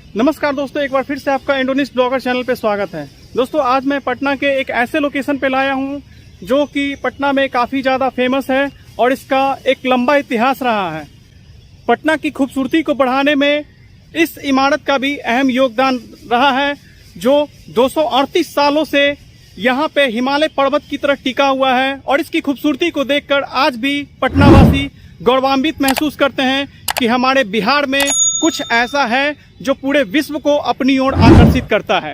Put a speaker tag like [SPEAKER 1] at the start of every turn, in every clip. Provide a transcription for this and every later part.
[SPEAKER 1] नमस्कार दोस्तों, एक बार फिर से आपका इंडोनिस्ट ब्लॉगर चैनल पे स्वागत है। दोस्तों आज मैं पटना के एक ऐसे लोकेशन पे लाया हूँ जो कि पटना में काफ़ी ज़्यादा फेमस है और इसका एक लंबा इतिहास रहा है। पटना की खूबसूरती को बढ़ाने में इस इमारत का भी अहम योगदान रहा है, जो 238 सालों से यहाँ पे हिमालय पर्वत की तरह टिका हुआ है और इसकी खूबसूरती को देखकर आज भी पटनावासी गौरवान्वित महसूस करते हैं कि हमारे बिहार में कुछ ऐसा है जो पूरे विश्व को अपनी ओर आकर्षित करता है।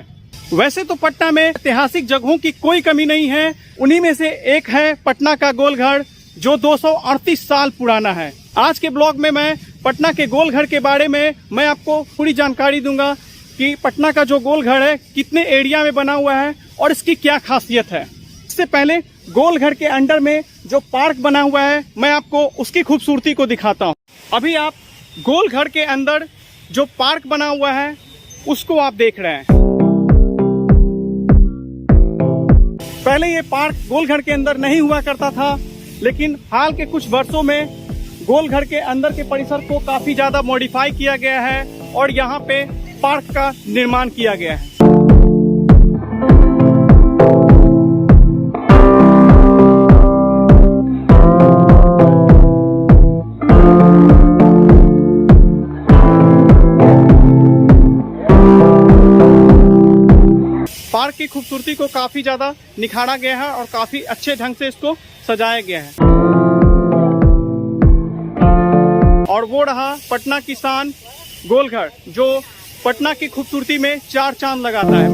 [SPEAKER 1] वैसे तो पटना में ऐतिहासिक जगहों की कोई कमी नहीं है, उन्हीं में से एक है पटना का गोलघर जो 238 साल पुराना है। आज के ब्लॉग में मैं पटना के गोलघर के बारे में मैं आपको पूरी जानकारी दूंगा कि पटना का जो गोलघर है कितने एरिया में बना हुआ है और इसकी क्या खासियत है। इससे पहले गोलघर के अंडर में जो पार्क बना हुआ है मैं आपको उसकी खूबसूरती को दिखाता हूँ। अभी आप गोलघर के अंदर जो पार्क बना हुआ है उसको आप देख रहे हैं। पहले ये पार्क गोलघर के अंदर नहीं हुआ करता था, लेकिन हाल के कुछ वर्षों में गोलघर के अंदर के परिसर को काफी ज्यादा मॉडिफाई किया गया है और यहाँ पे पार्क का निर्माण किया गया है। पार्क की खूबसूरती को काफी ज्यादा निखारा गया है और काफी अच्छे ढंग से इसको सजाया गया है। और वो रहा पटना की शान गोलघर, जो पटना की खूबसूरती में 4 चांद लगाता है।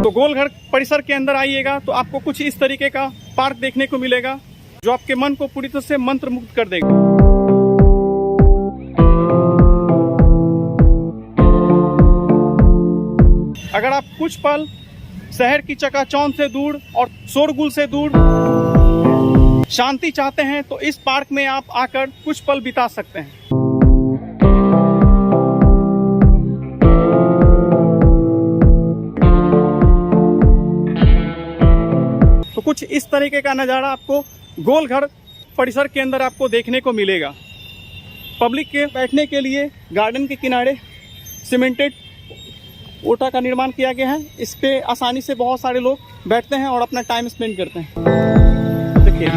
[SPEAKER 1] तो गोलघर परिसर के अंदर आइएगा तो आपको कुछ इस तरीके का पार्क देखने को मिलेगा जो आपके मन को पूरी तरह से मंत्रमुग्ध कर देगा। अगर आप कुछ पल शहर की चकाचौंध से दूर और शोरगुल से दूर शांति चाहते हैं तो इस पार्क में आप आकर कुछ पल बिता सकते हैं। तो कुछ इस तरीके का नज़ारा आपको गोलघर परिसर के अंदर आपको देखने को मिलेगा। पब्लिक के बैठने के लिए गार्डन के किनारे सीमेंटेड ओटा का निर्माण किया गया है। इस पे आसानी से बहुत सारे लोग बैठते हैं और अपना टाइम स्पेंड करते हैं। देखिए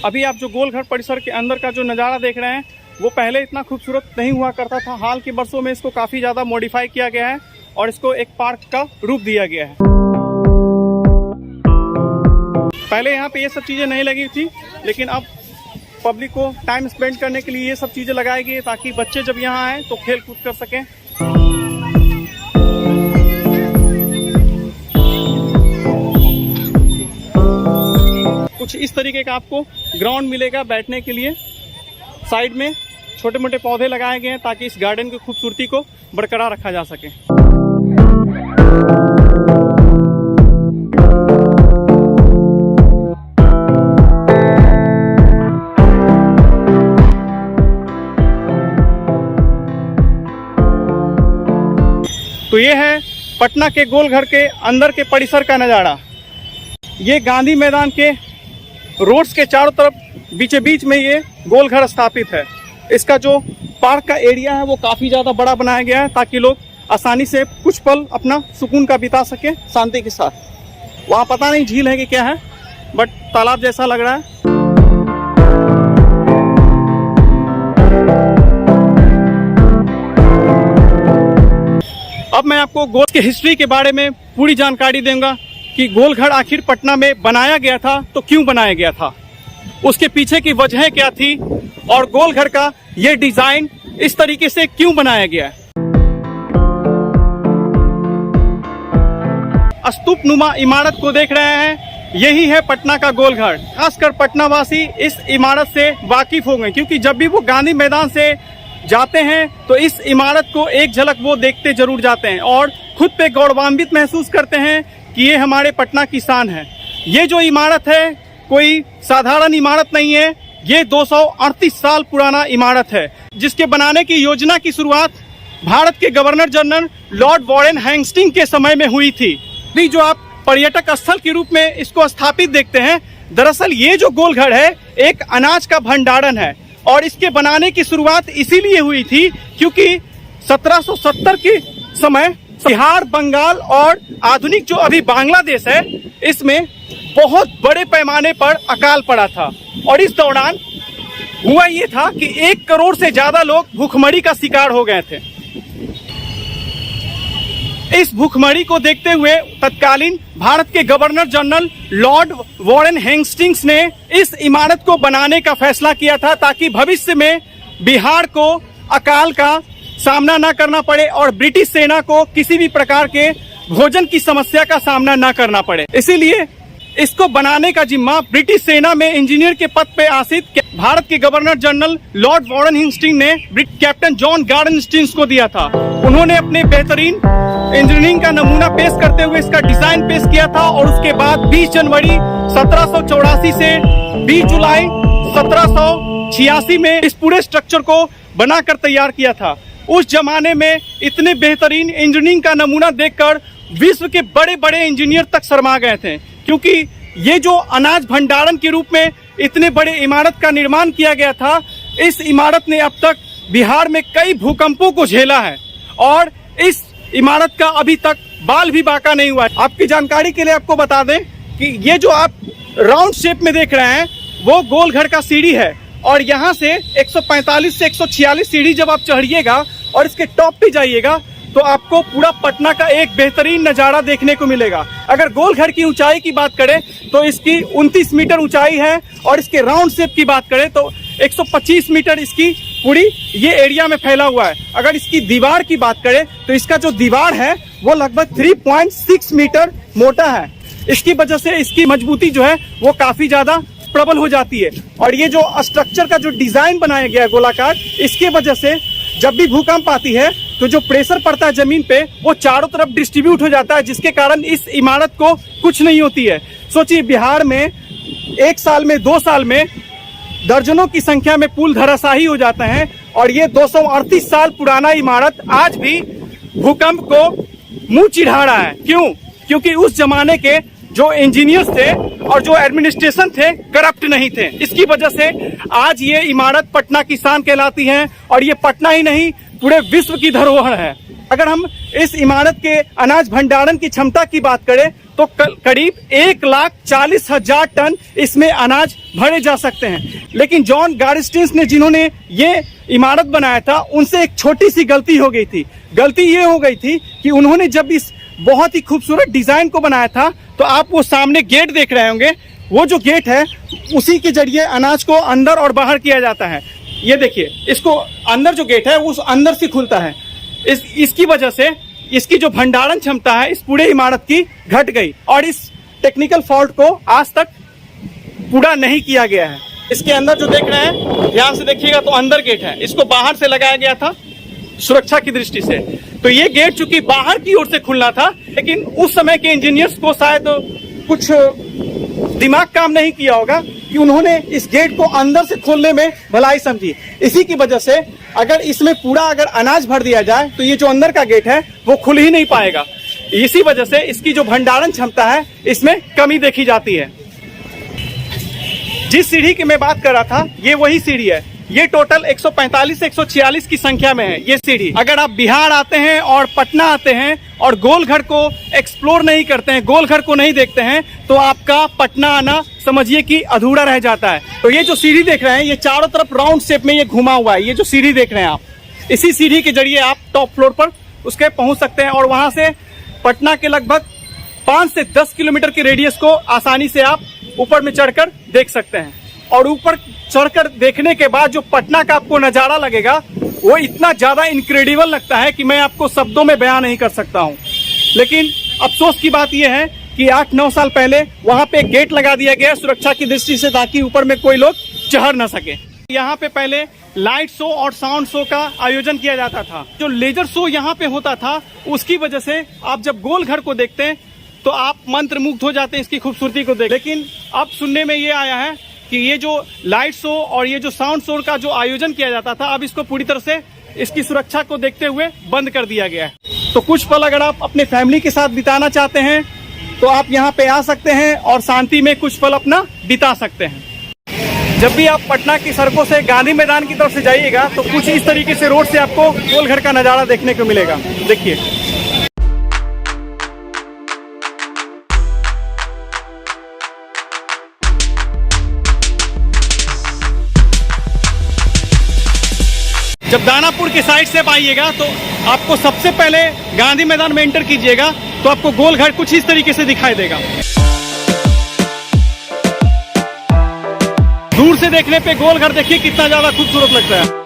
[SPEAKER 1] अभी आप जो गोलघर परिसर के अंदर का जो नज़ारा देख रहे हैं वो पहले इतना खूबसूरत नहीं हुआ करता था। हाल के वर्षों में इसको काफ़ी ज़्यादा मॉडिफाई किया गया है और इसको एक पार्क का रूप दिया गया है। पहले यहाँ पे ये सब चीज़ें नहीं लगी थी, लेकिन अब पब्लिक को टाइम स्पेंड करने के लिए ये सब चीज़ें लगाई गई ताकि बच्चे जब यहाँ आए तो खेल कूद कर सकें। कुछ इस तरीके का आपको ग्राउंड मिलेगा बैठने के लिए। साइड में छोटे मोटे पौधे लगाए गए हैं ताकि इस गार्डन की खूबसूरती को बरकरार रखा जा सके। तो ये है पटना के गोलघर के अंदर के परिसर का नज़ारा। ये गांधी मैदान के रोड्स के चारों तरफ बीचे बीच में ये गोलघर स्थापित है। इसका जो पार्क का एरिया है वो काफ़ी ज़्यादा बड़ा बनाया गया है ताकि लोग आसानी से कुछ पल अपना सुकून का बिता सके शांति के साथ। वहाँ पता नहीं झील है कि क्या है, बट तालाब जैसा लग रहा है। अब मैं आपको गोल के हिस्ट्री के बारे में पूरी जानकारी दूंगा कि गोलघर आखिर पटना में बनाया गया था तो क्यों बनाया गया था, उसके पीछे की वजह क्या थी और गोलघर का ये डिजाइन इस तरीके से क्यों बनाया गया है। स्तूप नुमा इमारत को देख रहे हैं, यही है पटना का गोलघर। खासकर पटनावासी इस इमारत से वाकिफ हो गए क्योंकि जब भी वो गांधी मैदान से जाते हैं तो इस इमारत को एक झलक वो देखते जरूर जाते हैं और खुद पे गौरवान्वित महसूस करते हैं कि ये हमारे पटना की शान है। ये जो इमारत है कोई साधारण इमारत नहीं है, ये 238 साल पुराना इमारत है जिसके बनाने की योजना की शुरुआत भारत के governor general lord Warren Hastings के समय में हुई थी। भी जो आप पर्यटक स्थल के रूप में इसको स्थापित देखते हैं, दरअसल ये जो गोलघर है एक अनाज का भंडारण है और इसके बनाने की शुरुआत इसीलिए हुई थी क्योंकि 1770 के समय बिहार, बंगाल और आधुनिक जो अभी बांग्लादेश है, इसमें बहुत बड़े पैमाने पर अकाल पड़ा था और इस दौरान हुआ ये था कि 1 करोड़ से ज्यादा लोग भूखमरी का शिकार हो गए थे। इस भूखमरी को देखते हुए तत्कालीन भारत के governor general lord Warren Hastings ने इस इमारत को बनाने का फैसला किया था ताकि भविष्य में बिहार को अकाल का सामना न करना पड़े और ब्रिटिश सेना को किसी भी प्रकार के भोजन की समस्या का सामना न करना पड़े। इसीलिए इसको बनाने का जिम्मा ब्रिटिश सेना में इंजीनियर के पद पे आसीत भारत के governor general lord Warren Hastings ने कैप्टन जॉन गार्डनस्टीन को दिया था। उन्होंने अपने बेहतरीन इंजीनियरिंग का नमूना पेश करते हुए इसका डिजाइन पेश किया था और उसके बाद 20 जनवरी 1784 से 20 जुलाई 1786 में इस पूरे स्ट्रक्चर को बनाकर तैयार किया था। उस जमाने में इतने बेहतरीन इंजीनियरिंग का नमूना देखकर विश्व के बड़े बड़े इंजीनियर तक शर्मा गए थे, क्योंकि ये जो अनाज भंडारण के रूप में इतने बड़े इमारत का निर्माण किया गया था, इस इमारत ने अब तक बिहार में कई भूकंपों को झेला है और इस इमारत का अभी तक बाल भी बाका नहीं हुआ है। आपकी जानकारी के लिए आपको बता दें कि ये जो आप राउंड शेप में देख रहे हैं वो गोलघर का सीढ़ी है और यहाँ से 145 से 146 सीढ़ी जब आप चढ़िएगा और इसके टॉप पे जाइएगा तो आपको पूरा पटना का एक बेहतरीन नज़ारा देखने को मिलेगा। अगर गोलघर की ऊंचाई की बात करें तो इसकी 29 मीटर ऊंचाई है और इसके राउंड शेप की बात करें तो 125 मीटर इसकी पूरी ये एरिया में फैला हुआ है। अगर इसकी दीवार की बात करें तो इसका जो दीवार है वो लगभग 3.6 मीटर मोटा है। इसकी वजह से इसकी मजबूती जो है वो काफी ज्यादा प्रबल हो जाती है और ये जो स्ट्रक्चर का जो डिजाइन बनाया गया है गोलाकार, इसके वजह से जब भी भूकंप आती है तो जो प्रेशर पड़ता है जमीन पे वो चारों तरफ डिस्ट्रीब्यूट हो जाता है, जिसके कारण इस इमारत को कुछ नहीं होती है। सोचिए बिहार में 1 साल में 2 साल में दर्जनों की संख्या में पुल धराशायी हो जाते हैं और ये 238 साल पुराना इमारत आज भी भूकंप को मुंह चिढ़ा रहा है। क्यों? क्योंकि उस जमाने के जो इंजीनियर्स थे और जो एडमिनिस्ट्रेशन थे करप्ट नहीं थे। इसकी वजह से आज ये इमारत पटना की शान कहलाती है और ये पटना ही नहीं पूरे विश्व की धरोहर है। अगर हम इस इमारत के अनाज भंडारण की क्षमता की बात करें तो करीब 1,40,000 टन इसमें अनाज भरे जा सकते हैं। लेकिन जॉन गार्डनस्टीन ने जिन्होंने ये इमारत बनाया था उनसे एक छोटी सी गलती हो गई थी। गलती ये हो गई थी कि उन्होंने जब इस बहुत ही खूबसूरत डिजाइन को बनाया था तो आप वो सामने गेट देख रहे होंगे, वो जो गेट है उसी के जरिए अनाज को अंदर और बाहर किया जाता है। ये देखिए, इसको अंदर जो गेट है वो अंदर से खुलता है। इसकी वजह से इसकी जो भंडारण क्षमता है इस पूरे इमारत की घट गई और इस टेक्निकल फॉल्ट को आज तक पूरा नहीं किया गया है। इसके अंदर जो देख रहे हैं ध्यान से देखिएगा तो अंदर गेट है, इसको बाहर से लगाया गया था सुरक्षा की दृष्टि से। तो ये गेट चूंकि बाहर की ओर से खुलना था, लेकिन उस समय के इंजीनियर्स को शायद कुछ दिमाग काम नहीं किया होगा कि उन्होंने इस गेट को अंदर से खोलने में भलाई समझी। इसी की वजह से अगर इसमें पूरा अगर अनाज भर दिया जाए तो ये जो अंदर का गेट है वो खुल ही नहीं पाएगा। इसी वजह से इसकी जो भंडारण क्षमता है इसमें कमी देखी जाती है। जिस सीढ़ी की मैं बात कर रहा था ये वही सीढ़ी है। ये टोटल 145 से 146 की संख्या में है ये सीढ़ी। अगर आप बिहार आते हैं और पटना आते हैं और गोलघर को एक्सप्लोर नहीं करते हैं, गोलघर को नहीं देखते हैं, तो आपका पटना आना समझिए कि अधूरा रह जाता है। तो ये जो सीढ़ी देख रहे हैं ये चारों तरफ राउंड शेप में ये घुमा हुआ है। ये जो सीढ़ी देख रहे हैं आप, इसी सीढ़ी के जरिए आप टॉप फ्लोर पर उसके पहुंच सकते हैं और वहां से पटना के लगभग 5 से 10 किलोमीटर के रेडियस को आसानी से आप ऊपर में चढ़कर देख सकते हैं। और ऊपर चढ़कर देखने के बाद जो पटना का आपको नजारा लगेगा वो इतना ज्यादा इनक्रेडिबल लगता है कि मैं आपको शब्दों में बयान नहीं कर सकता हूँ। लेकिन अफसोस की बात यह है कि 8-9 साल पहले वहां पे गेट लगा दिया गया सुरक्षा की दृष्टि से, ताकि ऊपर में कोई लोग चढ़ न सके। यहाँ पे पहले लाइट शो और साउंड शो का आयोजन किया जाता था। जो लेजर शो यहाँ पे होता था उसकी वजह से आप जब गोलघर को देखते हैं तो आप मंत्रमुग्ध हो जाते हैं इसकी खूबसूरती को देख। लेकिन अब सुनने में ये आया है कि ये जो लाइट शो और ये जो साउंड शो का जो आयोजन किया जाता था अब इसको पूरी तरह से इसकी सुरक्षा को देखते हुए बंद कर दिया गया है। तो कुछ पल अगर आप अपने फैमिली के साथ बिताना चाहते हैं तो आप यहाँ पे आ सकते हैं और शांति में कुछ पल अपना बिता सकते हैं। जब भी आप पटना की सड़कों से गांधी मैदान की तरफ से जाइएगा तो कुछ इस तरीके से रोड से आपको गोलघर का नज़ारा देखने को मिलेगा। देखिए, जब दानापुर के साइड से आइएगा तो आपको सबसे पहले गांधी मैदान में एंटर कीजिएगा तो आपको गोलघर कुछ इस तरीके से दिखाई देगा। दूर से देखने पे गोलघर देखिए कितना ज्यादा खूबसूरत लगता है।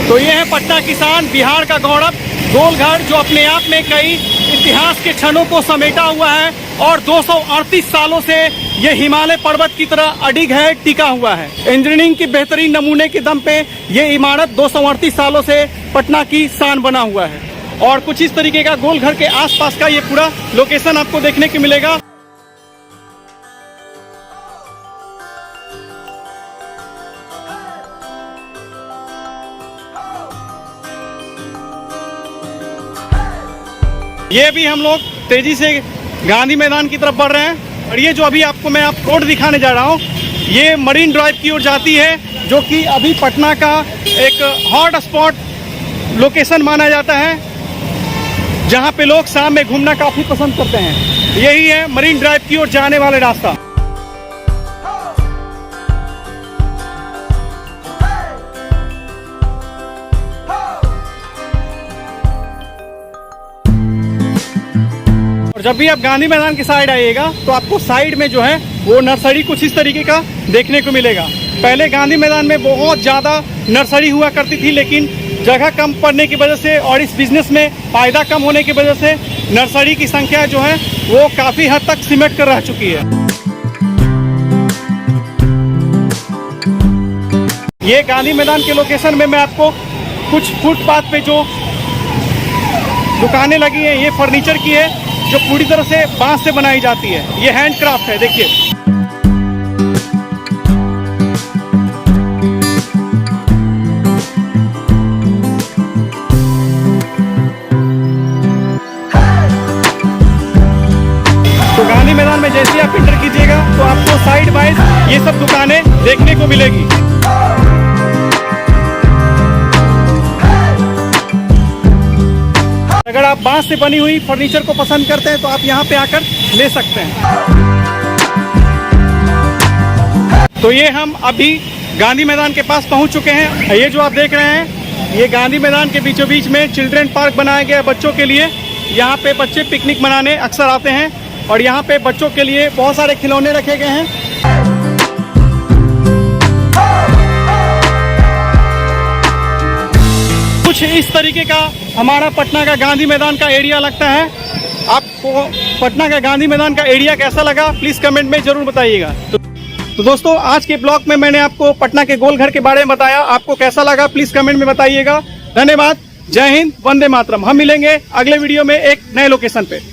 [SPEAKER 1] तो ये है पटना की शान, बिहार का गौरव, गोलघर, जो अपने आप में कई इतिहास के क्षणों को समेटा हुआ है और 238 सालों से ये हिमालय पर्वत की तरह अडिग है, टिका हुआ है। इंजीनियरिंग की बेहतरीन नमूने के दम पे ये इमारत 238 सालों से पटना की शान बना हुआ है। और कुछ इस तरीके का गोलघर के आसपास का ये पूरा लोकेशन आपको देखने को मिलेगा। ये भी हम लोग तेजी से गांधी मैदान की तरफ बढ़ रहे हैं और ये जो अभी आपको मैं रोड दिखाने जा रहा हूँ ये मरीन ड्राइव की ओर जाती है, जो कि अभी पटना का एक हॉट स्पॉट लोकेशन माना जाता है, जहाँ पे लोग शाम में घूमना काफ़ी पसंद करते हैं। यही है मरीन ड्राइव की ओर जाने वाले रास्ता। जब भी आप गांधी मैदान की साइड आइएगा तो आपको साइड में जो है वो नर्सरी कुछ इस तरीके का देखने को मिलेगा। पहले गांधी मैदान में बहुत ज़्यादा नर्सरी हुआ करती थी, लेकिन जगह कम पड़ने की वजह से और इस बिजनेस में फायदा कम होने की वजह से नर्सरी की संख्या जो है वो काफ़ी हद तक सिमट कर रह चुकी है। ये गांधी मैदान के लोकेशन में मैं आपको कुछ फुटपाथ पे जो दुकानें लगी हैं ये फर्नीचर की है, जो पूरी तरह से बांस से बनाई जाती है। ये हैंडक्राफ्ट है, देखिए। तो गांधी मैदान में जैसे आप एंटर कीजिएगा तो आपको साइड वाइज ये सब दुकानें देखने को मिलेगी। अगर आप बांस से बनी हुई फर्नीचर को पसंद करते हैं तो आप यहाँ पे आकर ले सकते हैं। तो ये हम अभी गांधी मैदान के पास पहुँच चुके हैं। ये जो आप देख रहे हैं ये गांधी मैदान के बीचों बीच में चिल्ड्रन पार्क बनाया गया है बच्चों के लिए। यहाँ पे बच्चे पिकनिक मनाने अक्सर आते हैं और यहाँ पे बच्चों के लिए बहुत सारे खिलौने रखे गए हैं। कुछ इस तरीके का हमारा पटना का गांधी मैदान का एरिया लगता है। आपको पटना का गांधी मैदान का एरिया कैसा लगा प्लीज़ कमेंट में ज़रूर बताइएगा। तो दोस्तों आज के ब्लॉग में मैंने आपको पटना के गोलघर के बारे में बताया, आपको कैसा लगा प्लीज़ कमेंट में बताइएगा। धन्यवाद, जय हिंद, वंदे मातरम। हम मिलेंगे अगले वीडियो में एक नए लोकेशन पे।